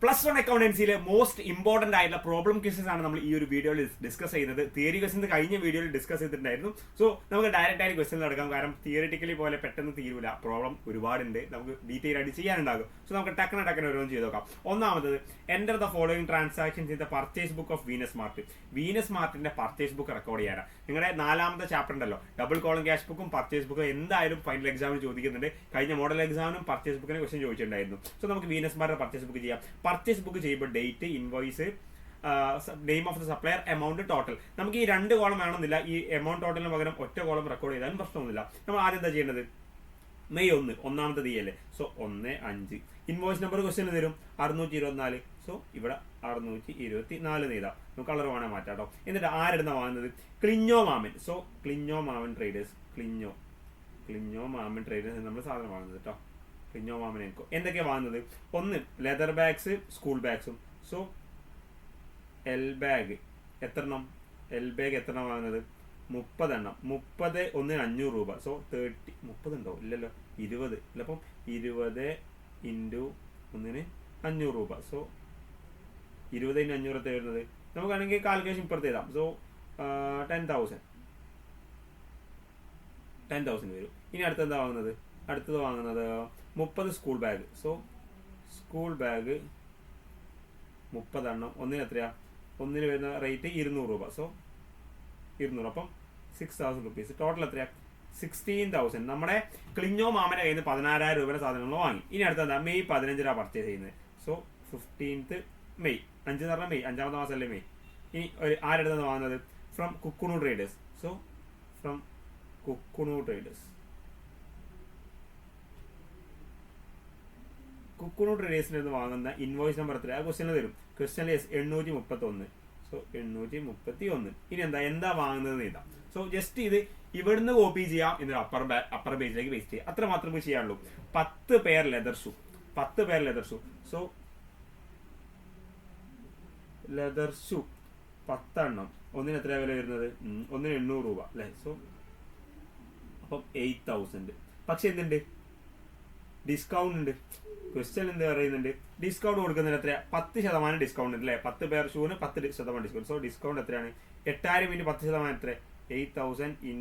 +1 അക്കൗണ്ടൻസിയിലെ most important ആയിട്ടുള്ള problem questions ആണ് നമ്മൾ ഈ ഒരു വീഡിയോയിൽ ഡിസ്കസ് ചെയ്യുന്നത്. തിയറി ക്വസ്റ്റൻസ് കഴിഞ്ഞ വീഡിയോയിൽ ഡിസ്കസ് ചെയ്തിട്ടുണ്ടായിരുന്നു. സോ നമുക്ക് ഡയറക്റ്റ് ആയിട്ട് ക്വസ്റ്റൻ എടുക്കാം. കാരണം തിയറിറ്റിക്കലി പോലെ പെട്ടെന്ന് തീരൂല, പ്രോബ്ലം ഒരുപാടുണ്ട്, നമുക്ക് ഡീറ്റെയിൽ ആയിട്ട് ചെയ്യാനുണ്ടാകും. സോ നമുക്ക് ടക്കനെ ഓരോന്നും ചെയ്ത് നോക്കാം. ഒന്നാമത്, enter the following transactions in the purchase book of Venus Mart. Venus മാർട്ടിന്റെ പർച്ചേസ് ബുക്ക് റെക്കോർഡ് ചെയ്യാനാണ്. നിങ്ങളുടെ 4ാമത്തെ ചാപ്റ്റർ ഉണ്ടല്ലോ, ഡബിൾ കോളം ക്യാഷ് ബുക്കും പർച്ചേസ് ബുക്കും എന്തായാലും ഫൈനൽ എക്സാമിന് ചോദിക്കുന്നുണ്ട്. കഴിഞ്ഞ മോഡൽ എക്സാമിനും പർച്ചേസ് ബുക്കിനെ ക്വസ്റ്റൻ ചോദിച്ചിട്ടുണ്ടായിരുന്നു. സോ നമുക്ക് വീനസ് മാർട്ടിന്റെ പർച്ചേസ് ബുക്ക് ചെയ്യാം. പർച്ചേസ് ബുക്ക് ചെയ്യുമ്പോൾ date, invoice, name of the supplier, amount, total. നമുക്ക് ഈ 2 കോളം വേണമെന്നില്ല. ഈ എമൗണ്ട് ടോട്ടലിന് പകരം ഒറ്റ കോളം റെക്കോർഡ് ചെയ്താലും പ്രശ്നമൊന്നുമില്ല. നമ്മൾ ആദ്യം എന്താ ചെയ്യേണ്ടത്? മെയ് 1 ഒന്നാമത്തെ തീയല്ലേ. സോ 1/5. ഇൻവോയ്സ് നമ്പർ ക്വസ്റ്റ്യൻ തരും 624. സോ ഇവിടെ 624 എഴുതാം. നമുക്ക് കളർ വേണേൽ മാറ്റാം കേട്ടോ. എന്നിട്ട് ആരെടുന്ന വാങ്ങുന്നത്? ക്ലിഞ്ഞോ മാമൻ. സോ ക്ലിഞ്ഞോ മാമൻ ട്രേഡേഴ്സ്, ക്ലിഞ്ഞോ മാമൻ ട്രേഡേഴ്സ് നമ്മൾ സാധനം വാങ്ങുന്നത് കേട്ടോ. ക്ലിഞ്ഞോ മാമൻ എനിക്കോ എന്തൊക്കെയാണ് വാങ്ങുന്നത്? 1 ലെതർ ബാഗ്സ്, സ്കൂൾ ബാഗ്സും. സോ എൽ ബാഗ് എത്രണ്ണം? എൽ ബാഗ് എത്രണ്ണം വാങ്ങുന്നത്? 30 എണ്ണം. 30 ഒന്നിന് 500 രൂപ. സോ 30. 30 ഉണ്ടോ? ഇല്ലല്ലോ, 20 ഇല്ല. അപ്പം 20 ഇൻറ്റു ഒന്നിന് 500 രൂപ. സോ 20 × 500 എത്ര വരുന്നത്? നമുക്കാണെങ്കിൽ കാൽക്കുലേഷൻ ഇപ്പുറത്ത് എഴുതാം. സോ 10,000 വരും. ഇനി അടുത്ത് എന്താ വാങ്ങുന്നത്? അടുത്തത് വാങ്ങുന്നത് 30 school bag. So school bag 30 എണ്ണം. ഒന്നിന് എത്രയാ? ഒന്നിന് വരുന്ന റേറ്റ് 200 രൂപ. സോ 200. അപ്പം 6,000 റുപ്പീസ്. ടോട്ടൽ എത്രയാ? 16,000. നമ്മുടെ ക്ലിഞ്ഞോ മാമന്റെ കയ്യിൽ നിന്ന് 16,000 രൂപയുടെ സാധനങ്ങൾ വാങ്ങി. ഇനി അടുത്ത എന്താ? മെയ് 15 പർച്ചേസ് ചെയ്യുന്നത്. So 15th May. 5 എന്ന് പറഞ്ഞാൽ മെയ്, 5ാമത്തെ മാസമല്ലേ മെയ്. ഇനി ആരെടുത്താണ് വാങ്ങുന്നത്? From Kukkunu traders. So from Kukkunu traders. Kukkunu ട്രേഡേഴ്സിൽ നിന്ന് വാങ്ങുന്ന ഇൻവോയ്സ് നമ്പർ എത്ര? ആ ക്വസ്റ്റ്യൻ തരും. ക്വസ്റ്റ്യൻ 831. സോ 831. ഇനി എന്താ വാങ്ങുന്നത് എഴുതാം. സോ ജസ്റ്റ് ഇത് ഇവിടുന്ന് കോപ്പി ചെയ്യാം, എന്നിട്ട് അപ്പർ പേജിലേക്ക് പേസ്റ്റ് ചെയ്യാം. അത്ര മാത്രമേ ചെയ്യാനുള്ളൂ. 10 pair leather shoe. 10 pair leather shoe. So leather shoe 10 എണ്ണം. ഒന്നിന് എത്ര വില വരുന്നത്? ഒന്നിന് 800 രൂപ അല്ലേ. സോ അപ്പം 8,000. പക്ഷെ എന്തുണ്ട്? ഡിസ്കൗണ്ട് ഉണ്ട്. ക്വസ്റ്റ്യൻ എന്ത് പറയുന്നുണ്ട്? ഡിസ്കൗണ്ട് കൊടുക്കുന്നതിന് എത്ര? 10% ഡിസ്കൗണ്ട് ഉണ്ട് അല്ലേ. 10 പെയർ ഷൂവിന് 10% ഡിസ്കൗണ്ട്. സോ ഡിസ്കൗണ്ട് എത്രയാണ്? 8,000 × 10% എത്ര? 8,000 ×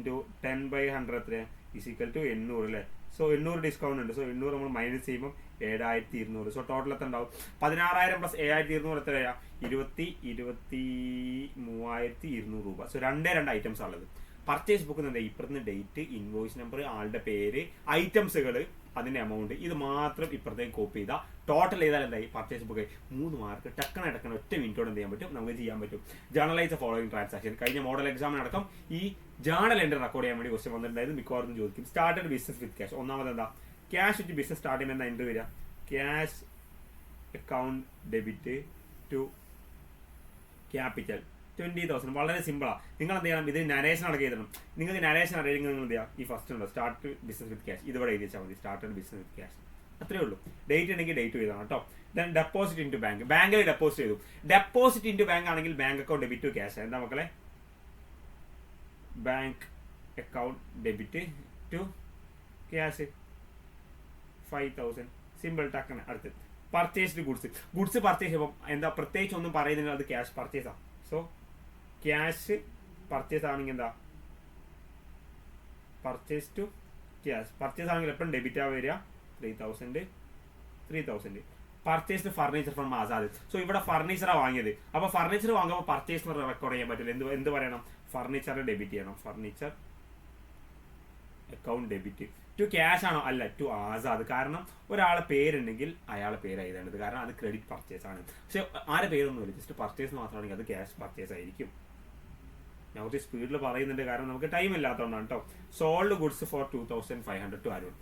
10/100 എത്ര? = 800 അല്ലേ. സോ 800 ഡിസ്കൗണ്ട് ഉണ്ട്. സോ 800 നമ്മൾ മൈനസ് ചെയ്യുമ്പോൾ 7,200. സോ ടോട്ടൽ എത്ര ഉണ്ടാവും? 16,000 + 7,200 എത്രയാ? 23,200 രൂപ. സോ 2 ഐറ്റംസ് ഉള്ളത്. പർച്ചേസ് ബുക്ക് ഇപ്പുറത്ത് ഡേറ്റ്, ഇൻവോയ്സ് നമ്പർ, ആളുടെ പേര്, ഐറ്റംസുകൾ, അതിന്റെ എമൗണ്ട്, ഇത് മാത്രം ഇപ്പുറത്തേക്ക് കോപ്പി ചെയ്താൽ ടോട്ടൽ ചെയ്താൽ എന്തായി? പർച്ചേസ് ബുക്ക് 3 മാർക്ക് ടക്കണ ഒറ്റ മിനിറ്റോടെ എന്ത് ചെയ്യാൻ പറ്റും? നമുക്ക് ചെയ്യാൻ പറ്റും. Journalise the following transaction. കഴിഞ്ഞ മോഡൽ എക്സാമിനടക്കം ഈ ജേർണൽ എൻട്രി റെക്കോർഡ് ചെയ്യാൻ വേണ്ടി ക്വസ്റ്റ്യൻ വന്നിട്ടുണ്ടായിരുന്നു. മിക്കവാറും ചോദിക്കും. Started business with cash. ഒന്നാമത് എന്താ? ക്യാഷ് വിത്ത് ബിസിനസ് സ്റ്റാർട്ട് ചെയ്യുമ്പോൾ എന്താ എൻട്രി വരിക? Cash account debit to capital 20,000. വളരെ സിമ്പിളാണ്. നിങ്ങൾ എന്ത് ചെയ്യണം? ഇത് നരേഷൻ അടക്കം എഴുതണം. നിങ്ങൾക്ക് നരേഷൻ അറിയില്ലെങ്കിൽ നിങ്ങൾ എന്ത് ചെയ്യാം? ഈ ഫസ്റ്റ് ഉണ്ടോ സ്റ്റാർട്ട് ബിസിനസ് വിത്ത് ക്യാഷ്, ഇതിവിടെ എഴുതി വെച്ചാൽ മതി. Started business with cash. അത്രേ ഉള്ളൂ. ഡേറ്റ് ഉണ്ടെങ്കിൽ ഡേറ്റ് എഴുതണം കേട്ടോ. Then deposit into bank. ബാങ്കിൽ ഡെപ്പോസിറ്റ് ചെയ്തു. ഡെപ്പോസിറ്റ് ഇൻ ടു ബാങ്ക് ആണെങ്കിൽ bank account debit to cash. എന്താ മക്കളെ? Bank account debit to cash 5,000. Simple. ടക്കണ. അടുത്ത് പർച്ചേസ്ഡ് ഗുഡ്സ് പർച്ചേസ് ചെയ്യുമ്പോൾ എന്താ? പ്രത്യേകിച്ച് ഒന്നും പറയുന്നില്ല, അത് ക്യാഷ് പർച്ചേസാണ്. സോ ക്യാഷ് പർച്ചേസ് ആണെങ്കിൽ എന്താ? Purchase to cash. പർച്ചേസ് ആണെങ്കിൽ എപ്പോഴും ഡെബിറ്റ് വരിക. 3,000. Purchase furniture from Azad. So ഇവിടെ ഫർണിച്ചറാണ് വാങ്ങിയത്. അപ്പോൾ ഫർണിച്ചർ വാങ്ങുമ്പോൾ പർച്ചേസ് റെക്കോർഡ് ചെയ്യാൻ പറ്റില്ല. എന്ത് പറയണം? ഫർണിച്ചറിന് ഡെബിറ്റ് ചെയ്യണം. Furniture account debit to cash ആണോ? അല്ല, ടു ആസാദ്. കാരണം ഒരാളെ പേരുണ്ടെങ്കിൽ അയാളെ പേര് എഴുതേണ്ടത്. കാരണം അത് ക്രെഡിറ്റ് പർച്ചേസ് ആണ്. പക്ഷെ ആരെ പേരൊന്നുമില്ല, ജസ്റ്റ് പർച്ചേസ് മാത്രമാണെങ്കിൽ അത് ക്യാഷ് പർച്ചേസ് ആയിരിക്കും. ഞാൻ കുറച്ച് സ്പീഡിൽ പറയുന്നുണ്ട്, കാരണം നമുക്ക് ടൈം ഇല്ലാത്തതുകൊണ്ടാണ് കേട്ടോ. Sold goods for 2,500 to Arun.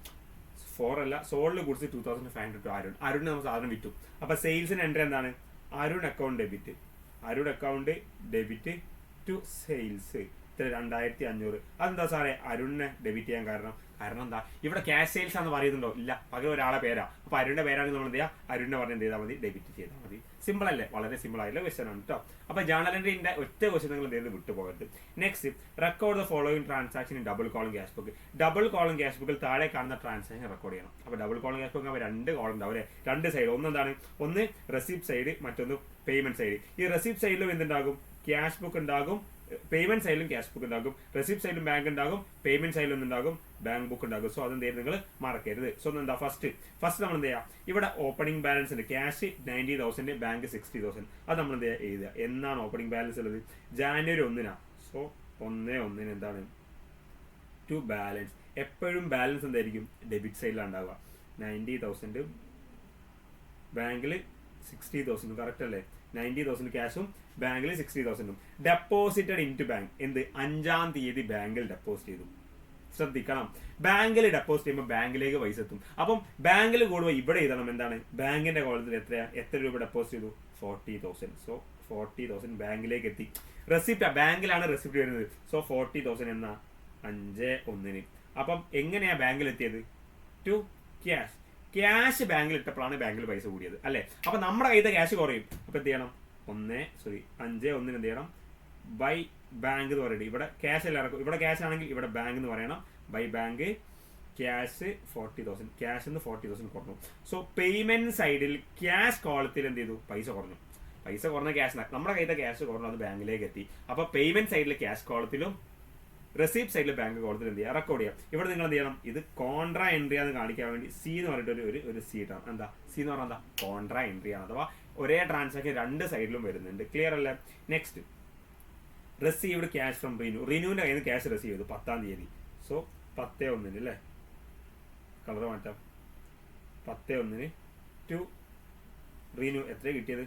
4 അല്ല, സോൾഡ് ഗുഡ്സ് 2,500 ടു അരുൺ. അരുണിന് നമ്മൾ സാധനം വിറ്റു. അപ്പൊ സെയിൽസിന് എൻട്രി എന്താണ്? Arun account debit. Arun account debit to sales 2,500. അതെന്താ സാറേ അരുണിനെ ഡെബിറ്റ് ചെയ്യാൻ കാരണം? കാരണം എന്താ ഇവിടെ ക്യാഷ് സെയിൽസ് ആണെന്ന് പറയുന്നുണ്ടോ? ഇല്ല, പകരം ഒരാളെ പേരാ. അപ്പോൾ അരുണിന്റെ പേരാണെങ്കിൽ നമ്മൾ എന്ത് ചെയ്യുക? അരുണിനെ പറഞ്ഞ് എന്ത് ചെയ്താൽ മതി? ഡെബിറ്റ് ചെയ്താൽ മതി. സിമ്പിൾ അല്ലേ? വളരെ സിമ്പിൾ ആയിട്ടുള്ള ക്വസ്റ്റൻ ആണ് കേട്ടോ. അപ്പോൾ ജേണൽ എൻട്രിന്റെ ഒറ്റ ക്വസ്റ്റൻ നിങ്ങൾ എന്ത് ചെയ്ത് വിട്ടുപോകരുത്. Next, record the following transaction in double column cash book. Double column cash ബുക്കിൽ താഴെ കാണുന്ന ട്രാൻസാക്ഷൻ റെക്കോർഡ് ചെയ്യണം. അപ്പോൾ ഡബിൾ കോളം ക്യാഷ് ബുക്ക് രണ്ട് കോളം ഉണ്ടാവും അല്ലേ? രണ്ട് സൈഡ്. ഒന്നെന്താണ്? ഒന്ന് റെസിപ്റ്റ് സൈഡ്, മറ്റൊന്ന് പേയ്മെന്റ് സൈഡ്. ഈ റെസിപ്റ്റ് സൈഡിലും എന്തുണ്ടാകും? ക്യാഷ് ബുക്ക് ഉണ്ടാകും. പേയ്മെന്റ് സൈഡിലും ക്യാഷ് ബുക്ക് ഉണ്ടാകും. റെസിപ്റ്റ് സൈഡിലും ബാങ്ക് ഉണ്ടാകും. പേയ്മെന്റ് സൈഡിലും ഉണ്ടാകും ബാങ്ക് ബുക്ക് ഉണ്ടാകും. സോ അതെന്തായാലും നിങ്ങൾ മറക്കരുത്. സോ എന്താ ഫസ്റ്റ് നമ്മൾ എന്ത് ചെയ്യുക? ഇവിടെ ഓപ്പണിംഗ് ബാലൻസ് ഉണ്ട്. Cash 90,000, bank 60,000. അത് നമ്മൾ എന്ത് ചെയ്യുക? എഴുതുക. എന്നാണ് ഓപ്പണിംഗ് ബാലൻസ് ഉള്ളത്? ജാനുവരി 1-നാ. സോ 1/1 എന്താണ്? To balance. എപ്പോഴും ബാലൻസ് എന്തായിരിക്കും? ഡെബിറ്റ് സൈഡിലാണ് ഉണ്ടാവുക. 90,000 ബാങ്കിൽ 60,000. കറക്റ്റ് അല്ലേ? 90,000 ക്യാഷും ബാങ്കിൽ 60,000. Deposited into bank. എന്ത്? 5-ാം തീയതി ബാങ്കിൽ ഡെപ്പോസിറ്റ് ചെയ്തു. ശ്രദ്ധിക്കണം, ബാങ്കിൽ ഡെപ്പോസിറ്റ് ചെയ്യുമ്പോൾ ബാങ്കിലേക്ക് പൈസ എത്തും. അപ്പം ബാങ്കിൽ കൂടുമ്പോൾ ഇവിടെ എഴുതണം എന്താണ്? ബാങ്കിന്റെ കോളത്തിൽ എത്ര രൂപ ഡെപ്പോസിറ്റ് ചെയ്തു? 40,000. സോ 40,000 ബാങ്കിലേക്ക് എത്തി. റെസിപ്റ്റ് ബാങ്കിലാണ് റെസിപ്റ്റ് വരുന്നത്. സോ 40,000 എന്നാ 5/1. അപ്പം എങ്ങനെയാ ബാങ്കിൽ എത്തിയത്? ടു ക്യാഷ് ബാങ്കിൽ ഇട്ടപ്പോഴാണ് ബാങ്കിൽ പൈസ കൂടിയത് അല്ലേ? അപ്പൊ നമ്മുടെ കയ്യിലെ ക്യാഷ് കുറയും. അപ്പൊ എന്ത് ചെയ്യണം? 5/1 എന്ത് ചെയ്യണം? ബൈ ബാങ്ക് എന്ന് പറയുന്നത്. ഇവിടെ ക്യാഷ് അല്ല ഇറക്കും. ഇവിടെ ക്യാഷ് ആണെങ്കിൽ ഇവിടെ ബാങ്ക് എന്ന് പറയണം. By bank cash 40,000. ക്യാഷ് 40,000 കുറഞ്ഞു. സോ പേയ്മെന്റ് സൈഡിൽ ക്യാഷ് കോളത്തിൽ എന്ത് ചെയ്തു? പൈസ കുറഞ്ഞു. പൈസ കുറഞ്ഞ ക്യാഷ് നമ്മുടെ കയ്യിലെ ക്യാഷ് കുറഞ്ഞു, അത് ബാങ്കിലേക്ക് എത്തി. അപ്പൊ പേയ്മെന്റ് സൈഡിൽ ക്യാഷ് കോളത്തിലും റെസിപ്റ്റ് സൈഡിൽ ബാങ്ക് കോളത്തിൽ എന്ത് ചെയ്യുക? റെക്കോർഡ് ചെയ്യാം. ഇവിടെ നിങ്ങൾ എന്ത് ചെയ്യണം? ഇത് കോൺട്രാ എൻട്രി ആണെന്ന് കാണിക്കാൻ വേണ്ടി സി എന്ന് പറഞ്ഞിട്ട് ഒരു സി ഇട്ടാണ്. എന്താ സി എന്ന് പറഞ്ഞാൽ? എന്താ? കോൺട്രാ എൻട്രി ആണ്. അഥവാ ഒരേ ട്രാൻസാക്ഷൻ രണ്ട് സൈഡിലും വരുന്നുണ്ട്. ക്ലിയർ അല്ലേ? നെക്സ്റ്റ്, റിസീവ്ഡ് ക്യാഷ് ഫ്രം റിനുവിന്റെ കയ്യിൽ നിന്ന് ക്യാഷ് റിസീവ് ചെയ്തു 10-ാം തീയതി. സോ 10/1 അല്ലേ? കളർ മാറ്റാം. 10/1 ടു റിനു എത്ര കിട്ടിയത്?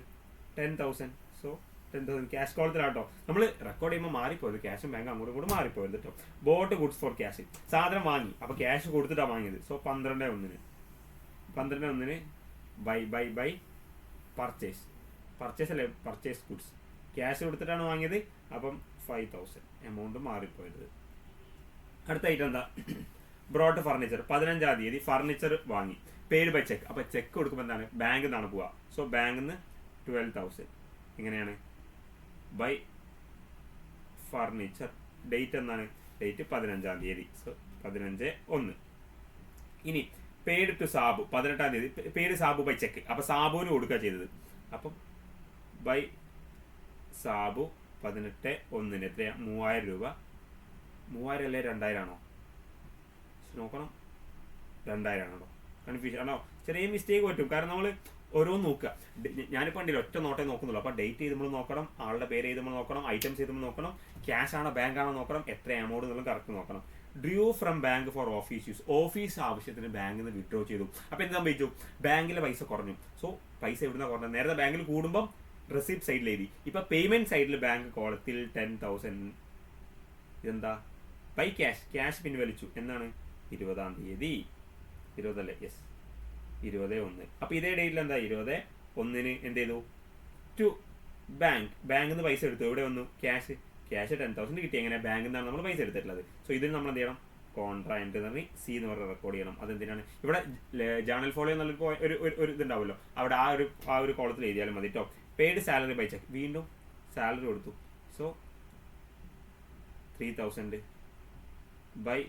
10,000. സോ 10,000 ക്യാഷ് കോളത്തിലാട്ടോ. നമ്മൾ റെക്കോർഡ് ചെയ്യുമ്പോൾ മാറിപ്പോയത്. ക്യാഷും ബാങ്ക് അങ്ങോട്ടും കൂടെ മാറിപ്പോയത് കേട്ടോ. Boat goods for cash. സാധനം വാങ്ങി, അപ്പൊ ക്യാഷ് കൊടുത്തിട്ടാണ് വാങ്ങിയത്. സോ 12/1 ബൈ പർച്ചേസ് അല്ലേ? Purchase goods. ക്യാഷ് കൊടുത്തിട്ടാണ് വാങ്ങിയത്. അപ്പം 5,000 എമൗണ്ട് മാറിപ്പോയത്. അടുത്ത ഐറ്റം എന്താ? Brought furniture. 15-ാം തീയതി ഫർണിച്ചർ വാങ്ങി. Paid by cheque. അപ്പൊ ചെക്ക് കൊടുക്കുമ്പോൾ എന്താണ്? ബാങ്കിൽ നിന്നാണ് പോവുക. സോ ബാങ്കിൽ നിന്ന് 12,000. എങ്ങനെയാണ്? By furniture. ഡേറ്റ് എന്താണ്? ഡേറ്റ് 15-ാം തീയതി. സോ 15/1. ഇനി പെയ്ഡ് ടു സാബു 18-ാം തീയതി. Paid Sabu by cheque. അപ്പൊ സാബുവിന് കൊടുക്കുക ചെയ്തത്. അപ്പം ബൈ സാബു 18/1 എത്രയാ? 3,000 രൂപ. 3,000 അല്ലേ 2,000 ആണോ? നോക്കണം. 2,000 ആണോ? കൺഫ്യൂഷൻ ആണോ? ചെറിയ മിസ്റ്റേക്ക് പറ്റും. കാരണം നമ്മൾ ഓരോന്ന് നോക്കുക. ഞാനിപ്പോൾ കണ്ടില്ല, ഒറ്റ നോട്ടേ നോക്കുന്നുള്ളൂ. അപ്പോൾ ഡേറ്റ് ചെയ്ത് നമ്മൾ നോക്കണം, ആളുടെ പേര് ചെയ്ത് നമ്മൾ നോക്കണം, ഐറ്റംസ് ചെയ്ത് നമ്മൾ നോക്കണം, ക്യാഷ് ആണോ ബാങ്ക് ആണോ നോക്കണം, എത്ര എമൗണ്ട് എന്നുള്ളത് കറക്റ്റ് നോക്കണം. Drew from bank for office use. Office ആവശ്യത്തിന് ബാങ്കിൽ നിന്ന് വിഡ്രോ ചെയ്തു. അപ്പോൾ എന്ത് സംഭവിച്ചു? ബാങ്കിലെ പൈസ കുറഞ്ഞു. സോ പൈസ എവിടുന്ന കുറഞ്ഞത്? നേരത്തെ ബാങ്കിൽ കൂടുമ്പം റെസിപ്റ്റ് സൈഡിൽ എഴുതി. ഇപ്പൊ പേയ്മെന്റ് സൈഡിൽ ബാങ്ക് കോളത്തിൽ 10,000. ഇതെന്താ? ബൈ ക്യാഷ് പിൻവലിച്ചു. എന്നാണ്? 20-ാം തീയതി. 20 അല്ലേ? യെസ്, 20/1. അപ്പൊ ഇതേ ഡേറ്റിൽ എന്താ? 20/1 എന്ത് ചെയ്തു? ടു ബാങ്കിൽ നിന്ന് പൈസ എടുത്തു. എവിടെ വന്നു? ക്യാഷ് 10,000 കിട്ടി. എങ്ങനെ? ബാങ്കിൽ നിന്നാണ് നമ്മൾ പൈസ എടുത്തിട്ടുള്ളത്. സോ ഇതിന് നമ്മൾ എന്ത് ചെയ്യണം? കോൺട്രാ എൻട്രി എന്ന് പറഞ്ഞ് സി എന്ന് പറഞ്ഞ് റെക്കോർഡ് ചെയ്യണം. അതെന്തിനാണ്? ഇവിടെ ജേണൽ ഫോളോ എന്നുള്ള ഒരു ഇതുണ്ടാവുമല്ലോ, അവിടെ ആ ഒരു കോളത്തിൽ എഴുതിയാലും മതി കേട്ടോ. Paid salary by cheque. വീണ്ടും സാലറി കൊടുത്തു. So 3,000 by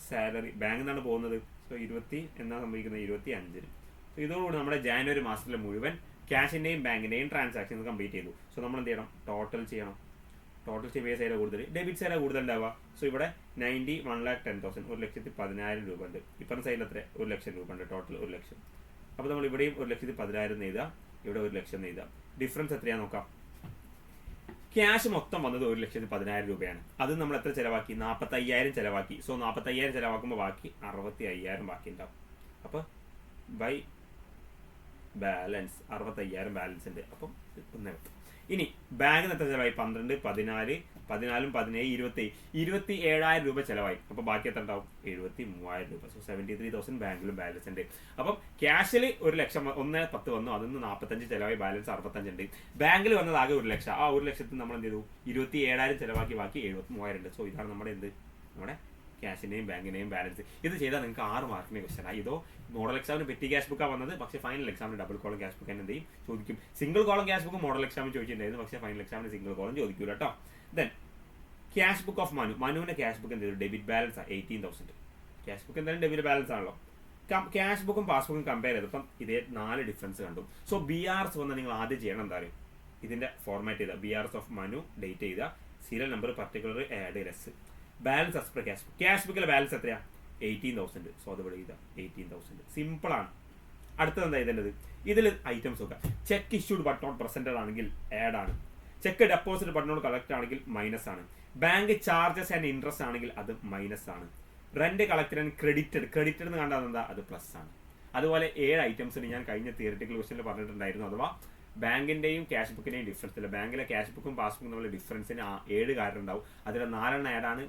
salary. ബാങ്കിൽ നിന്നാണ് പോകുന്നത്. സോ 20 എന്നാ സംഭവിക്കുന്നത്? 25. സോ ഇതോടുകൂടി നമ്മുടെ ജാനുവരി മാസത്തിലെ മുഴുവൻ ക്യാഷിന്റെയും ബാങ്കിന്റെയും ട്രാൻസാക്ഷൻസ് കംപ്ലീറ്റ് ചെയ്തു. സോ നമ്മൾ എന്ത് ചെയ്യണം? ടോട്ടൽ ചെയ്യണം. ടോട്ടൽ ചെയ്യുമ്പോൾ സൈഡ് കൂടുതൽ, ഡെബിറ്റ് സൈഡ് കൂടുതൽ ഉണ്ടാവുക. സോ ഇവിടെ 1,10,000 1,10,000 രൂപ ഉണ്ട്. ഇപ്പുറത്തെ സൈഡിൽ എത്ര? 1,00,000 രൂപ ഉണ്ട്. ടോട്ടൽ 1,00,000. അപ്പോൾ നമ്മൾ ഇവിടെയും 1,10,000 എഴുതാം, ഇവിടെ 1,00,000 എഴുതാം. ഡിഫറൻസ് എത്രയാ നോക്കാം. ക്യാഷ് മൊത്തം വന്നത് 1,10,000 രൂപയാണ്. അത് നമ്മൾ എത്ര ചിലവാക്കി? 45,000 ചിലവാക്കി. സോ 45,000 ചിലവാക്കുമ്പോൾ ബാക്കി 65,000 ബാക്കി ഉണ്ടാവും. അപ്പോൾ ബൈ ബാലൻസ് 65,000 ബാലൻസ് ഉണ്ട്. അപ്പം 1. ഇനി ബാങ്കിന് എത്ര ചിലവായി? 12, 14, 14, 17, 27,000 രൂപ ചിലവായി. അപ്പൊ ബാക്കി എത്ര ഉണ്ടാവും? 73,000 രൂപ. സോ 73,000 ബാങ്കിലും ബാലൻസ് ഉണ്ട്. അപ്പം ക്യാഷിൽ 1,00,000 1,10 വന്നു, അതിന് 45 ചിലവായി, ബാലൻസ് 65 ഉണ്ട്. ബാങ്കിൽ വന്നത് ആകെ 1,00,000. ആ 1,00,000 നമ്മൾ എന്ത് ചെയ്തു? 27,000 ചിലവാക്കി, ബാക്കി 73,000 ഉണ്ട്. സോ ഇതാണ് നമ്മുടെ എന്ത്? നമ്മുടെ ക്യാഷിൻ്റെയും ബാങ്കിൻ്റെയും ബാലൻസ്. ഇത് ചെയ്താൽ നിങ്ങൾക്ക് 6 മാർക്കിന് ക്വസ്റ്റൻ ആയി. ഇതോ മോഡൽ എക്സാമിന് പെറ്റി ക്യാഷ് ബുക്കാണ് വന്നത്, പക്ഷേ ഫൈനൽ എക്സാമിന് ഡബിൾ കോളം ക്യാഷ് ബുക്ക് എന്ത് ചെയ്യും ചോദിക്കും. Single column cash book model എക്സാമിന് ചോദിച്ചിട്ടുണ്ടായിരുന്നു, പക്ഷേ ഫൈനൽ എക്സാമിന് സിംഗിൾ കോളം ചോദിക്കൂല കേട്ടോ. ദെൻ ക്യാഷ് ബുക്ക് ഓഫ് മനുവിൻ്റെ ക്യാഷ് ബുക്ക് എന്ത് ചെയ്തു, ഡെബിറ്റ് ബാലൻസ് 18,000. ക്യാഷ് ബുക്ക് എന്തായാലും ഡെബിറ്റ് ബാലൻസ് ആണല്ലോ. ക്യാഷ് ബുക്കും പാസ്ബുക്കും കമ്പയർ ചെയ്തപ്പം ഇതേ 4 ഡിഫറൻസ് കണ്ടു. സോ BRs വന്ന് നിങ്ങൾ ആദ്യം ചെയ്യണം എന്താ പറയുക, ഇതിൻ്റെ ഫോർമാറ്റ് ചെയ്താൽ BRs ഓഫ് മനു ഡേറ്റ് ചെയ്താൽ serial number particular add less balance as per cash ബുക്കിലെ ബാലൻസ് എത്രയാണ് 18,000. സോ അത് ഇവിടെ ചെയ്താൽ 18,000 സിമ്പിളാണ്. അടുത്തത് എന്താ എഴുതേണ്ടത്, ഇതിൽ ഐറ്റംസ് നോക്കാം. Cheque issued but not presented ആണെങ്കിൽ ആഡ് ആണ്, cheque deposit but not collect ആണെങ്കിൽ മൈനസ് ആണ്, ബാങ്ക് ചാർജസ് ആൻഡ് ഇൻട്രസ്റ്റ് ആണെങ്കിൽ അത് മൈനസ് ആണ്, റെന്റ് കളക്ടഡ് ആൻഡ് ക്രെഡിറ്റഡ് എന്ന് കണ്ടാൽ എന്താ അത് പ്ലസ് ആണ്. അതുപോലെ 7 ഐറ്റംസിന് ഞാൻ കഴിഞ്ഞ തിയറിറ്റിക്കൽ ക്വസ്റ്റനിൽ പറഞ്ഞിട്ടുണ്ടായിരുന്നു. അഥവാ ബാങ്കിന്റെയും ക്യാഷ് ബുക്കിന്റെയും ഡിഫറൻസ് ഇല്ല, ബാങ്കിലെ ക്യാഷ് ബുക്കും പാസ്ബുക്കും തമ്മിലുള്ള ഡിഫറൻസിന് 7 കാര്യം ഉണ്ടാവും. അതിൽ 4 ആഡ് ആണ്,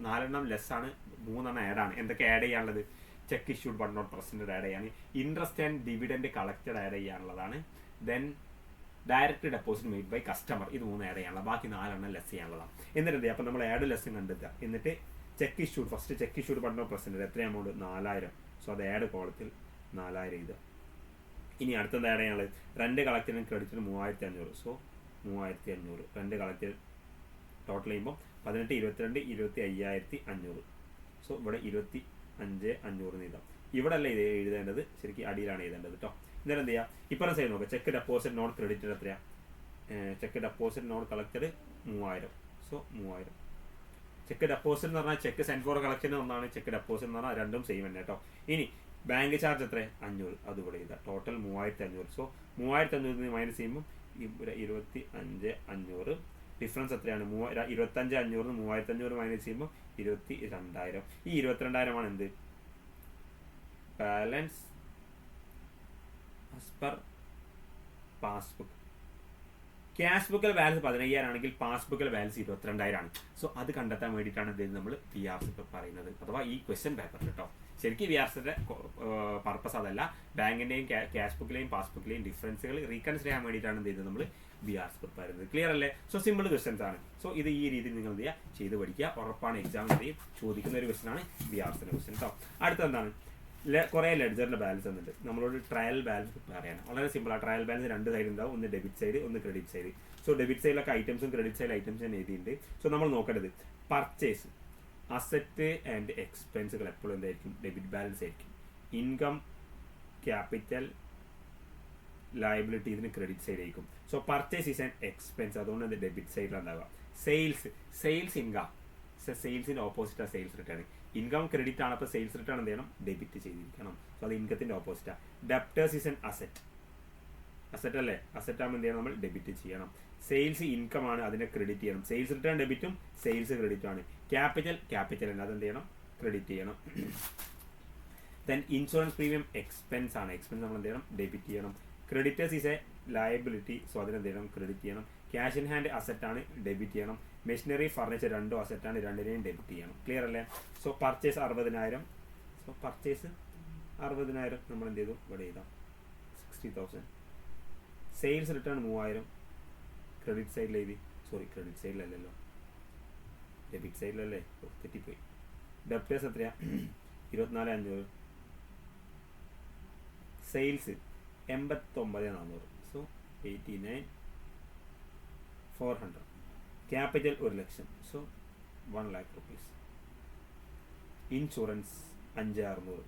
4 ലെസ് ആണ്, 3 ആഡ് ആണ്. എന്തൊക്കെ ആഡ് ചെയ്യാനുള്ളത്, cheque issued but not presented add ചെയ്യാൻ, interest and dividend collected add ചെയ്യാനുള്ളതാണ്. Then direct deposit made by customer, ഇത് 3 ആഡ് ചെയ്യാനുള്ള, ബാക്കി 4 ലെസ് ചെയ്യാനുള്ളതാണ്. എന്നിട്ട് എന്ത് ചെയ്യുക, അപ്പോൾ നമ്മൾ ആഡ് ലെസ്സും കണ്ടെത്തുക. എന്നിട്ട് cheque issued, first cheque issued but not presented എത്ര എമൗണ്ട് 4000. സോ അത് ആഡ് കോളത്തിൽ 4000 എഴുതുക. ഇനി അടുത്തത് ആഡ് ചെയ്യാനുള്ളത് റെന്റ് കളക്റ്റഡ് ക്രെഡിറ്റിന് 3500. സോ 3500 റെന്റ് കളക്റ്റഡ് ടോട്ടൽ ചെയ്യുമ്പോൾ 18, 22, 25,500. സോ ഇവിടെ 25,500 എഴുതാം. ഇവിടെ അല്ല ഇത് എഴുതേണ്ടത്, ശരിക്കും അടിയിലാണ് എഴുതേണ്ടത് കേട്ടോ. എന്നാലും എന്ത് ചെയ്യുക, ഇപ്പം സൈഡ് നോക്കുക, ചെക്ക് ഡെപ്പോസിറ്റ് നോട്ട് ക്രെഡിറ്റഡ് എത്രയാണ്, cheque deposit not collected 3000. So 3000. Cheque deposit എന്ന് പറഞ്ഞാൽ ചെക്ക് സെൻഡ് ഫോർ കളക്ഷന് ഒന്നാണ്, ചെക്ക് ഡെപ്പോസിറ്റ് എന്ന് പറഞ്ഞാൽ രണ്ടും സെയിം തന്നെ കേട്ടോ. ഇനി ബാങ്ക് ചാർജ് എത്ര 500, അതുകൂടെ ചെയ്താൽ ടോട്ടൽ 3500. സോ 3500 മൈനസ് ചെയ്യുമ്പോൾ ഇവിടെ 25,500. ഡിഫറൻസ് എത്രയാണ് 25,500 3500 മൈനസ് ചെയ്യുമ്പോൾ 22,000. ഈ 22,000 എന്ത്, balance as per passbook. Cash ബുക്കിൽ ബാലൻസ് 15,000 ആണെങ്കിൽ പാസ്ബുക്കിൽ ബാലൻസ് 22,000 ആണ്. സോ അത് കണ്ടെത്താൻ വേണ്ടിയിട്ടാണ് ഇത് നമ്മൾ BRs പറയുന്നത്, അഥവാ ഈ ക്വസ്റ്റ്യൻ പേപ്പറിൽ കേട്ടോ. ശരിക്കും BRസിന്റെ പർപ്പസ് അതല്ല, ബാങ്കിന്റെയും ക്യാഷ് ബുക്കിലെയും പാസ്ബുക്കിലെയും ഡിഫറൻസുകൾ റീകൺസിഡർ ചെയ്യാൻ വേണ്ടിയിട്ടാണ് എന്ത് ചെയ്തത് നമ്മൾ BRs പറയുന്നത്. ക്ലിയർ അല്ലേ? സോ സിമ്പിൾ ക്വസ്റ്റൻസ് ആണ്. സോ ഇത് ഈ രീതിയിൽ നിങ്ങൾ എന്ത് ചെയ്യുക, ചെയ്ത് പഠിക്കുക. ഉറപ്പാണ് എക്സാം ചോദിക്കുന്ന ഒരു ക്വസ്റ്റൻ ആണ് BRസിന്റെ ക്വസ്റ്റൻ കേട്ടോ. അടുത്തെന്താണ്, കുറേ ലെഡ്ജറിന്റെ ബാലൻസ് വന്നിട്ട് നമ്മളോട് ട്രയൽ ബാലൻസ് പ്രിപ്പയർ ചെയ്യണം. വളരെ സിമ്പിളാണ്. ട്രയൽ ബാലൻസ് 2 സൈഡ് ഉണ്ടാവും, ഒന്ന് ഡെബിറ്റ് സൈഡ്, ഒന്ന് ക്രെഡിറ്റ് സൈഡ്. സോ ഡെബിറ്റ് സൈഡിലൊക്കെ ഐറ്റംസും ക്രെഡിറ്റ് സൈഡ് ഐറ്റംസും ഞാൻ എഴുതിയിട്ടുണ്ട്. സോ നമ്മൾ നോക്കേണ്ടത് പർച്ചേസ്, അസറ്റ് ആൻഡ് എക്സ്പെൻസുകൾ എപ്പോഴും എന്തായിരിക്കും, ഡെബിറ്റ് ബാലൻസ് ആയിരിക്കും. ഇൻകം, ക്യാപിറ്റൽ, ലയബിലിറ്റി ഇതിന് ക്രെഡിറ്റ് സൈഡ് ആയിരിക്കും. So purchase is and expense, അതുകൊണ്ട് അത് ഡെബിറ്റ് സൈഡിലുണ്ടാവുക. സെയിൽസ് ഇൻകം, സെയിൽസിന്റെ ഓപ്പോസിറ്റാണ് സെയിൽസ് റിട്ടേൺ. ഇൻകം ക്രെഡിറ്റ് ആണ്, അപ്പോൾ സെയിൽസ് റിട്ടേൺ എന്ത് ചെയ്യണം, ഡെബിറ്റ് ചെയ്തിരിക്കണം. സോ അത് ഇൻകത്തിന്റെ ഓപ്പോസിറ്റാണ്. ഡെപ്റ്റേഴ്സ് ഈസ് ആൻ അസറ്റ് അല്ലേ, അസറ്റ് ആകുമ്പോൾ എന്ത് ചെയ്യണം, നമ്മൾ ഡെബിറ്റ് ചെയ്യണം. സെയിൽസ് ഇൻകം ആണ്, അതിനെ ക്രെഡിറ്റ് ചെയ്യണം. സെയിൽസ് റിട്ടേൺ ഡെബിറ്റും സെയിൽസ് ക്രെഡിറ്റും ആണ്. ക്യാപിറ്റൽ ആണ്, അതെന്ത് ചെയ്യണം, ക്രെഡിറ്റ് ചെയ്യണം. ദെൻ ഇൻഷുറൻസ് പ്രീമിയം എക്സ്പെൻസ് ആണ്, എക്സ്പെൻസ് നമ്മൾ എന്ത് ചെയ്യണം, ഡെബിറ്റ് ചെയ്യണം. Creditors is A liability, so അതിനെന്ത് ചെയ്യണം, ക്രെഡിറ്റ് ചെയ്യണം. ക്യാഷ് ഇൻ ഹാൻഡ് അസറ്റ് ആണ്, ഡെബിറ്റ് ചെയ്യണം. മെഷീനറി ഫർണിച്ചർ രണ്ടും അസറ്റ് ആണ്, രണ്ടിനെയും ഡെബിറ്റ് ചെയ്യണം. ക്ലിയർ അല്ലേ? So purchase 60,000. സോ പർച്ചേസ് 60,000 നമ്മൾ എന്ത് ചെയ്തു, ഇവിടെ ചെയ്താം 60,000. സെയിൽസ് റിട്ടേൺ 3000, ക്രെഡിറ്റ് സൈഡിൽ എഴുതി, സോറി ക്രെഡിറ്റ് സൈഡിലല്ലല്ലോ, ഡെബിറ്റ് സൈഡിലല്ലേ, തെറ്റിപ്പോയി. ഡെപ്റ്റേഴ്സ് എത്രയാ 24,500. Sales 89,400. So 89,400. Capital 1,00,000. So 1,00,000 rupees. Insurance 5,600.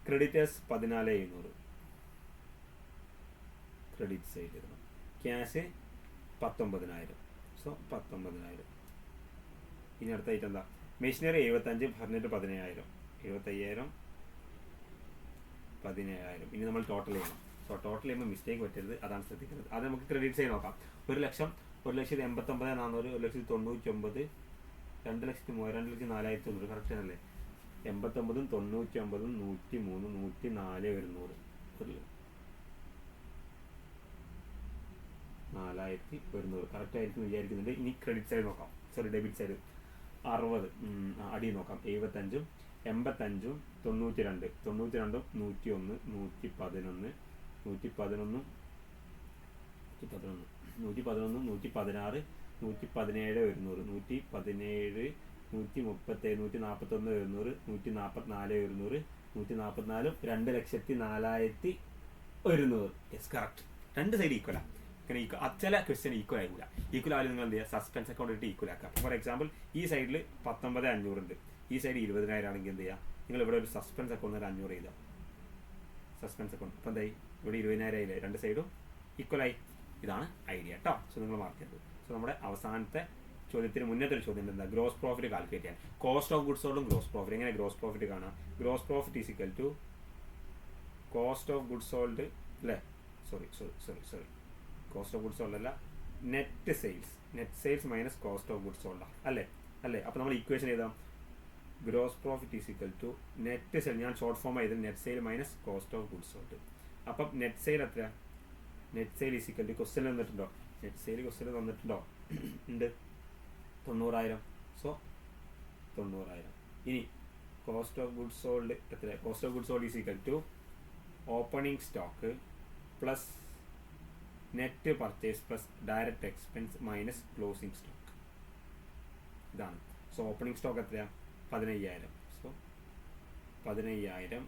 Creditors 14,700. Credit side ഇടണം. ക്യാഷ് 19,000. സോ 19,000. ഇനി അടുത്തായിട്ട് എന്താ, മെഷീനറി 75, ഫർണിച്ചർ 17,000. 75,000, 17,000. ഇനി നമ്മൾ ടോട്ടൽ ചെയ്യണം. സോ ടോട്ടൽ ചെയ്യുമ്പോൾ മിസ്റ്റേക്ക് പറ്റരുത്, അതാണ് ശ്രദ്ധിക്കുന്നത്. അത് നമുക്ക് ക്രെഡിറ്റ് സൈഡ് നോക്കാം. 1,00,000, 1,89,400, 1,99,000, 2,03,000, 2,04,900. കറക്റ്റ് ആണല്ലേ? 89, 99, 103, 104, 100. 4,100 കറക്റ്റ് ആയിരിക്കും വിചാരിക്കുന്നുണ്ട്. ഇനി ക്രെഡിറ്റ് സൈഡ് നോക്കാം, സോറി ഡെബിറ്റ് സൈഡ് 60 അടി നോക്കാം. 75, 85, 92, 92, 101, 111, 111, 111, 116, 117 100, 117, 137, 141 100, 144 100, 144 2,04,100. Yes correct. രണ്ട് സൈഡ് ഈക്വലാണ്. ഇങ്ങനെ ചില ക്വസ്റ്റ്യൻ ഈക്വൽ ആയില്ല. ഈക്വൽ ആയാലും നിങ്ങൾ എന്ത് ചെയ്യുക, സസ്പെൻസ് അക്കൗണ്ട് ഇട്ട് ഈക്വൽ ആക്കാം. ഫോർ എക്സാമ്പിൾ ഈ സൈഡിൽ 19,500 ഉണ്ട്, ഈ സൈഡ് 20,000 ആണെങ്കിൽ എന്ത് ചെയ്യുക, നിങ്ങൾ ഇവിടെ ഒരു സസ്പെൻസ് അക്കൗണ്ട് 500 ചെയ്താൽ സസ്പെൻസ് അക്കൗണ്ട്. അപ്പോൾ എന്തായി, ഇവിടെ 20,000 ആയില്ലേ, രണ്ട് സൈഡും ഈക്വലായി. ഇതാണ് ഐഡിയ കേട്ടോ. സോ നിങ്ങൾ മാർക്ക് ചെയ്തത്. സോ നമ്മുടെ അവസാനത്തെ ചോദ്യത്തിന് മുന്നത്തെ ഒരു ചോദ്യം എന്താ, ഗ്രോസ് പ്രോഫിറ്റ് കാൽക്കുലേറ്റ് ചെയ്യാൻ. കോസ്റ്റ് ഓഫ് ഗുഡ്സ് സോൾഡും ഗ്രോസ് പ്രോഫിറ്റ്. എങ്ങനെ ഗ്രോസ് പ്രോഫിറ്റ് കാണാം? Gross profit is equal to cost of goods sold അല്ലേ, sorry cost of goods sold അല്ല, net sales minus cost of goods sold അല്ലേ. അപ്പോൾ നമ്മൾ equation എഴുതാം, gross profit is equal to net sale, ഞാൻ short form ചെയ്ത് net sale minus cost of goods sold. അപ്പം net sale എത്ര, net sale is equal to question തന്നിട്ടുണ്ടോ, net sale question തന്നിട്ടുണ്ടോ, ഉണ്ട് 90,000. സോ 90,000. ഇനി കോസ്റ്റ് ഓഫ് ഗുഡ്സ് സോൾഡ് എത്ര, cost of goods sold is equal to opening stock plus net purchase plus direct expense minus closing stock. ഇതാണ്. So opening stock എത്രയാണ്, 15,000. So 15,000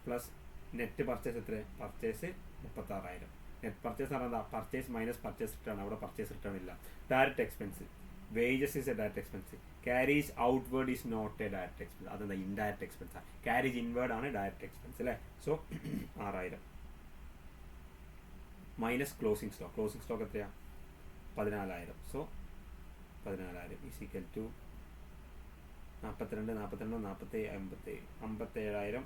plus net purchase എത്ര, purchase 36,000. Net purchase എന്ന് പറഞ്ഞാൽ purchase minus purchase return, അവിടെ purchase return ഇല്ല. Direct expense, wages is a direct expense, carries outward is not a direct expense. അതെന്താ, indirect expense ആണ്. Carries inward ആണ് direct expense അല്ലേ. So 6,000 minus closing stock എത്രയാണ്, 14,000. So 14,000 is equal to 42, 57,000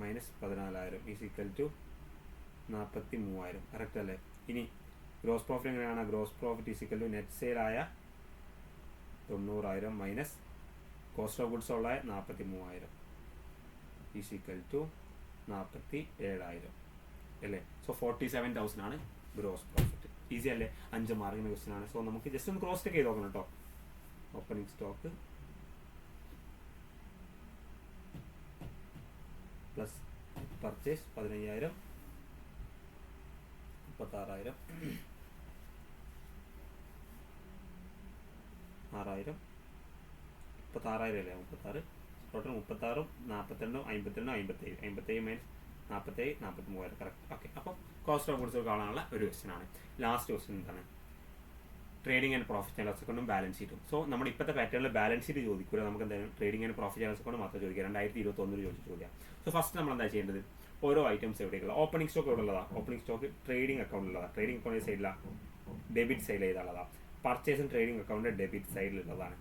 minus 14,000 is equal to 43,000. Correct അല്ലേ. ഇനി gross profit എങ്ങനെയാണ്, gross profit is equal to net sale ആയ 90,000 minus cost of goods ഉള്ള 43,000 is equal to 47,000 അല്ലേ. So 47,000 ആണ് gross profit. Easy അല്ലേ, 5 മാർക്കിന് ക്വസ്റ്റ്യൻ ആണ്. സോ നമുക്ക് ജസ്റ്റ് ഒന്ന് ക്രോസ് ചെക്ക് ചെയ്ത് നോക്കണം കേട്ടോ. ഓപ്പണിംഗ് സ്റ്റോക്ക് പ്ലസ് പർച്ചേസ് 15,000, 36,000, 6,000, 36,000 അല്ലേ, 36 ടോട്ടൽ 36, 42, 52, 57, 57 മൈനസ് 47, 43,000. കറക്റ്റ്. ഓക്കെ. അപ്പം കോസ്റ്റ് ഓഫ് ഗുഡ്സ് കാണാനുള്ള ഒരു ക്വസ്റ്റ്യൻ ആണ്. ലാസ്റ്റ് ക്വസ്റ്റ്യൻ എന്താണ്, trading and profit and loss അക്കൗണ്ടും ബാലൻസ് ഷീറ്റും. സോ നമ്മുടെ ഇപ്പോഴത്തെ പാറ്റേണിൽ ബാലൻസ് ഷീറ്റ് ചോദിക്കൂല, നമുക്ക് എന്തായാലും trading and profit and loss account മാത്രം ചോദിക്കുക. 2021 ചോദിച്ച ചോദ്യം. സോ ഫസ്റ്റ് നമ്മൾ എന്താ ചെയ്യേണ്ടത്, ഓരോ ഐറ്റംസ് എവിടെയുള്ള ഓപ്പണിംഗ് സ്റ്റോക്ക് എവിടെ ഉള്ളതാണ്, ഓപ്പണിംഗ് സ്റ്റോക്ക് ട്രേഡിംഗ് അക്കൗണ്ടിലുള്ളതാണ്, ട്രേഡിംഗ് അക്കൗണ്ട് സൈഡിലാണ്, ഡെബിറ്റ് സൈഡിൽ ചെയ്തുള്ളതാണ്. പർച്ചേസും ട്രേഡിംഗ് അക്കൗണ്ട് ഡെബിറ്റ് സൈഡിലുള്ളതാണ്.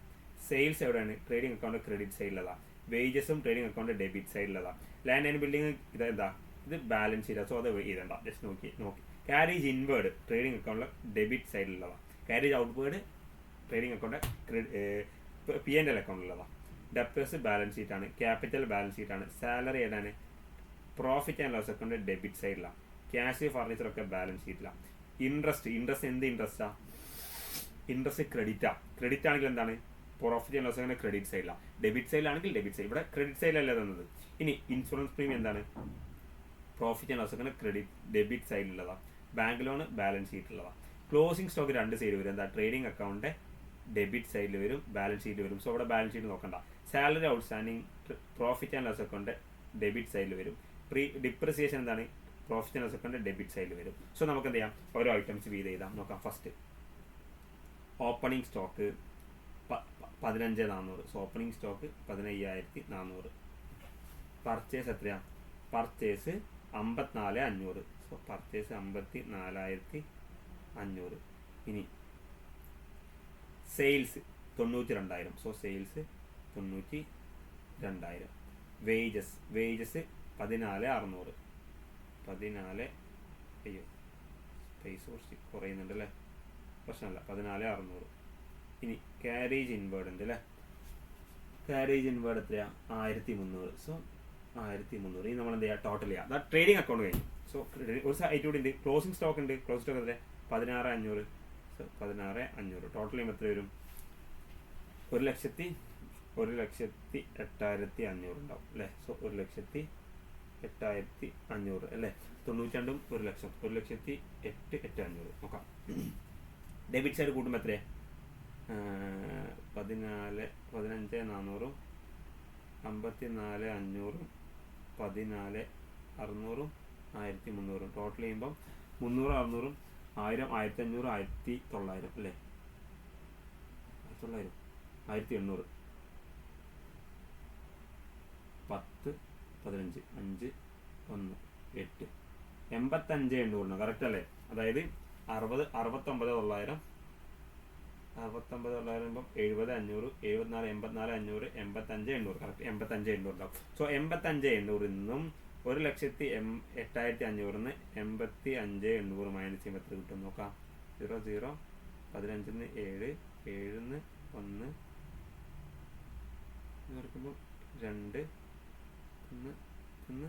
സെയിൽസ് എവിടെയാണ്, ട്രേഡിംഗ് അക്കൗണ്ട് ക്രെഡിറ്റ് സൈഡിലുള്ളതാണ്. വേജസും ട്രേഡിംഗ് അക്കൗണ്ട് ഡെബിറ്റ് സൈഡിലുള്ളതാണ്. ലാൻഡ് ആൻഡ് ബിൽഡിംഗ് ഇതെന്താ, ഇത് ബാലൻസ് ചെയ്താൽ. സോ അത് എഴുതണ്ട, ജസ്റ്റ് നോക്കി. ക്യാരേജ് ഇൻവേർഡ് ട്രേഡിംഗ് അക്കൗണ്ടിൽ ഡെബിറ്റ് സൈഡിലുള്ളതാണ്. Carriage outward trading account P&L അക്കൗണ്ടിലുള്ളതാണ്. ഡെപ്റ്റേഴ്സ് ബാലൻസ് ഷീറ്റാണ്. ക്യാപിറ്റൽ ബാലൻസ് ഷീറ്റാണ്. സാലറി ഏതാണ്, profit and loss account debit സൈഡിലാണ്. ക്യാഷ് ഫർണിച്ചറൊക്കെ ബാലൻസ് ഷീറ്റിലാണ്. ഇൻട്രസ്റ്റ് എന്ത് ഇൻട്രസ്റ്റാണ്, ഇൻട്രസ്റ്റ് ക്രെഡിറ്റ് ആണെങ്കിൽ എന്താണ്, profit and loss account credit സൈഡിലാണ്. ഡെബിറ്റ് സൈഡിലാണെങ്കിൽ ഡെബിറ്റ് സൈഡ്, ഇവിടെ ക്രെഡിറ്റ് സൈഡിലല്ല തന്നത്. ഇനി ഇൻഷുറൻസ് പ്രീമിയം എന്താണ്, profit and loss account credit debit സൈഡിലുള്ളതാണ്. ബാങ്ക് ലോൺ ബാലൻസ് ഷീറ്റിലുള്ളതാണ്. ക്ലോസിംഗ് സ്റ്റോക്ക് രണ്ട് സൈഡ് വരും. എന്താ, ട്രേഡിംഗ് അക്കൗണ്ട് ഡെബിറ്റ് സൈഡിൽ വരും, ബാലൻസ് ഷീറ്റ് വരും. സോ അവിടെ ബാലൻസ് ഷീറ്റ് നോക്കണ്ട. Salary outstanding profit and loss account debit സൈഡിൽ വരും. ഡിപ്രിസിയേഷൻ എന്താണ്, profit and loss account debit സൈഡിൽ വരും. സോ നമുക്ക് എന്ത് ചെയ്യാം, ഓരോ ഐറ്റംസ് വീത് ചെയ്താൽ നോക്കാം. First opening stock 15,400. So opening stock 15,400. Purchase എത്രയാണ്, പർച്ചേസ് 54,500. So purchase 54,500. ഇനി സെയിൽസ് 92,000. So sales 92,000. വേജസ് 14,600. 14, അയ്യോ സ്പേസ് കുറച്ച് കുറയുന്നുണ്ട് അല്ലേ, പ്രശ്നമല്ല, 14,600. ഇനി ക്യാരേജ് ഇൻവേർഡ് ഉണ്ട് അല്ലേ, ക്യാരേജ് ഇൻവേർഡ് എത്രയാണ്, 1,300. സോ 1,300. ഇനി നമ്മൾ എന്ത് ചെയ്യുക, ടോട്ടൽ ചെയ്യുക. അതാ ട്രേഡിംഗ് അക്കൗണ്ട് കഴിഞ്ഞു. സോ ഒരു ഐറ്റം കൂടി ഉണ്ട്, ക്ലോസിംഗ് സ്റ്റോക്ക് ഉണ്ട്. ക്ലോസിംഗ് സ്റ്റോക്ക് എത്ര, 16,500. സോ 16,500. ടോട്ടൽ ചെയ്യുമ്പോൾ എത്ര വരും, 1,08,500 ഉണ്ടാവും അല്ലേ. സോ 1,08,500 അല്ലേ. 92 1,00,000, 1,08,500. നോക്കാം. ഡെബിറ്റ് സൈഡ് കൂട്ടുമ്പോൾ എത്രയാണ്, 14 15,400 54,500 14,600 1,300 ടോട്ടൽ ചെയ്യുമ്പം 300 600 1000 1500 1900 അല്ലേ 1900 1800 10 15 5 1 8 85,800 കറക്റ്റ് അല്ലേ? അതായത് 69,900 69,900 70,500 74 84,500 85,800 കറക്റ്റ് 85,800 ഉണ്ടാവും. സോ 85,800 നിന്നും 1,08,500 85,800 മൈനസ് ചെയ്യുമ്പോൾ എത്ര കിട്ടും നോക്കാം. 0 0 15 7 7 1 നോക്കുമ്പോൾ 2 1 1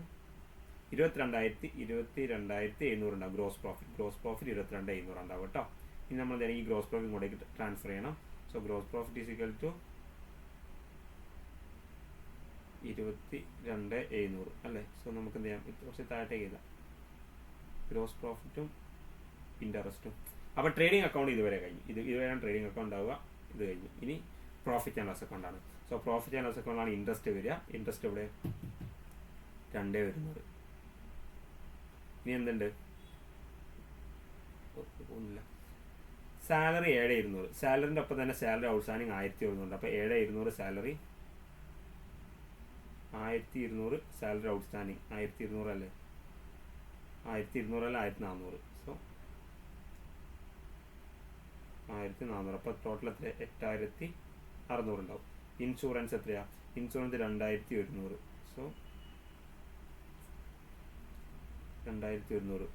22,700 ഉണ്ടാവും ഗ്രോസ് പ്രോഫിറ്റ് 22,700 ഉണ്ടാവും കേട്ടോ. ഇനി നമ്മൾ ഈ ഗ്രോസ് പ്രോഫിറ്റ് ഇങ്ങോട്ടേക്ക് ട്രാൻസ്ഫർ ചെയ്യണം. So gross profit is equal to 22,700 അല്ലേ? സോ നമുക്ക് എന്ത് ചെയ്യാം, കുറച്ച് താഴത്തേക്ക് എഴുതാം ഗ്രോസ് പ്രോഫിറ്റും ഇൻട്രസ്റ്റും. അപ്പോൾ ട്രേഡിംഗ് അക്കൗണ്ട് ഇതുവരെ കഴിഞ്ഞു. ഇതുവരെയാണ് ട്രേഡിംഗ് അക്കൗണ്ട് ആവുക. ഇത് കഴിഞ്ഞു. ഇനി പ്രോഫിറ്റ് ആൻഡ് ലോസ് അക്കൗണ്ടാണ്. സോ പ്രോഫിറ്റ് ആൻഡ് ലോസ് അക്കൗണ്ടാണ് ഇൻട്രസ്റ്റ് വരിക. ഇൻട്രസ്റ്റ് ഇവിടെ 2 വരുന്നത്. ഇനി എന്തുണ്ട്? ഒന്നുമില്ല. സാലറി 7,200. സാലറിൻ്റെ ഒപ്പം തന്നെ സാലറി ഔട്ട്സ്റ്റാൻഡിങ് 1,100 അപ്പോൾ 7,200 സാലറി 1,200 സാലറി ഔട്ട്സ്റ്റാൻഡിങ് 1,200 അല്ലേ? 1,200 അല്ല 1,400. സോ 1,400 അപ്പോൾ ടോട്ടൽ എത്ര? 8,600 ഉണ്ടാവും. ഇൻഷുറൻസ് എത്രയാ? ഇൻഷുറൻസ് 2,100. സോ 2,100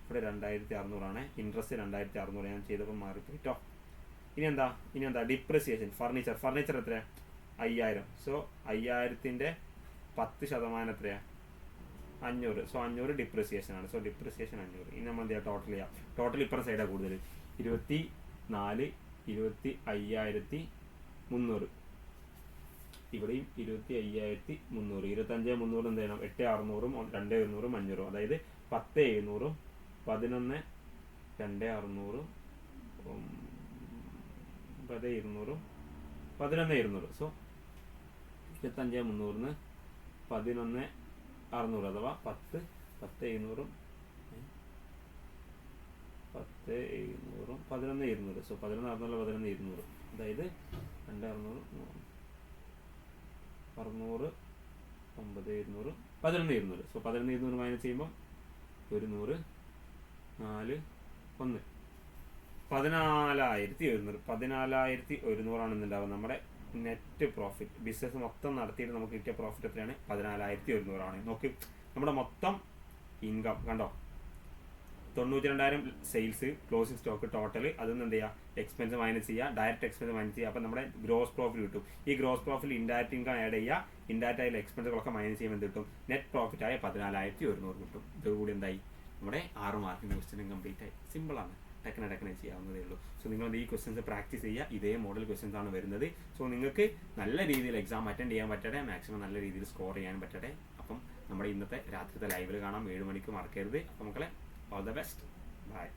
ഇവിടെ 2,600 ആണ്. ഇൻട്രസ്റ്റ് 2,600 ഞാൻ ചെയ്തപ്പോൾ മാറിപ്പോയി കേട്ടോ. ഇനി എന്താ ഡിപ്രിസിയേഷൻ. ഫർണിച്ചർ എത്രയാ? 5,000. സോ 5,000ൻ്റെ 10% എത്രയാ? 500. സോ 500 ഡിപ്രിസിയേഷൻ ആണ്. So depreciation 500. ഇനി നമ്മൾ എന്ത് ചെയ്യാം? ടോട്ടൽ ചെയ്യാം. ടോട്ടൽ ഇപ്പുറം സൈഡാണ് കൂടുതൽ. 24 25,300 ഇവിടെയും 25,300 25,300 എന്ത് ചെയ്യണം? 8,600 2,100 500 അതായത് 10,700 11 2,600 9,200 11,200. സോ 25,300 11,600 അഥവാ 10,700 10,700 11,200. സോ 11,600 11,200 അതായത് 2,600 600 9,200 11,200. സോ 11,200 മൈനസ് ചെയ്യുമ്പോൾ 100 4 1 14,100 14,100 ആണെന്നുണ്ടാവും നമ്മുടെ നെറ്റ് പ്രോഫിറ്റ്. ബിസിനസ് മൊത്തം നടത്തിയിട്ട് നമുക്ക് കിട്ടിയ പ്രോഫിറ്റ് എത്രയാണ്? 14,100 ആണ്. നോക്കി നമ്മുടെ മൊത്തം ഇൻകം കണ്ടോ? 92,000 സെയിൽസ്, ക്ലോസിംഗ് സ്റ്റോക്ക് ടോട്ടൽ. അതൊന്നും എന്ത് ചെയ്യുക? എക്സ്പെൻസ് മൈനസ് ചെയ്യുക, ഡയറക്റ്റ് എക്സ്പെൻസ് മൈനസ് ചെയ്യുക. അപ്പോൾ നമ്മുടെ ഗ്രോസ് പ്രോഫിറ്റ് കിട്ടും. ഈ gross profit indirect income add ചെയ്യുക. ഇൻഡയറക്റ്റ് ആയ എക്സ്പെൻസുകളൊക്കെ മൈനസ് ചെയ്യുമ്പോൾ എന്ത് കിട്ടും? നെറ്റ് പ്രോഫിറ്റ് ആയ 14,100 കിട്ടും. ഇതോടുകൂടി എന്തായി? നമ്മുടെ 6 മാർക്കിൻ്റെ ക്വസ്റ്റ്യൻ കംപ്ലീറ്റ് ആയി. സിമ്പിളാണ്, ടക്കനെ ചെയ്യാവുന്നതേ ഉള്ളൂ. സോ നിങ്ങൾ ഈ ക്വസ്റ്റ്യൻസ് പ്രാക്ടീസ് ചെയ്യുക. ഇതേ മോഡൽ ക്വസ്റ്റ്യൻസ് ആണ് വരുന്നത്. സോ നിങ്ങൾക്ക് നല്ല രീതിയിൽ എക്സാം അറ്റൻഡ് ചെയ്യാൻ പറ്റട്ടെ, മാക്സിമം നല്ല രീതിയിൽ സ്കോർ ചെയ്യാൻ പറ്റട്ടെ. അപ്പം നമ്മുടെ ഇന്നത്തെ രാത്രിത്തെ ലൈവിൽ കാണാം 7 മണിക്ക്. മറക്കരുത്. അപ്പോൾ മക്കളെ, ഓൾ ദ ബെസ്റ്റ്. Bye.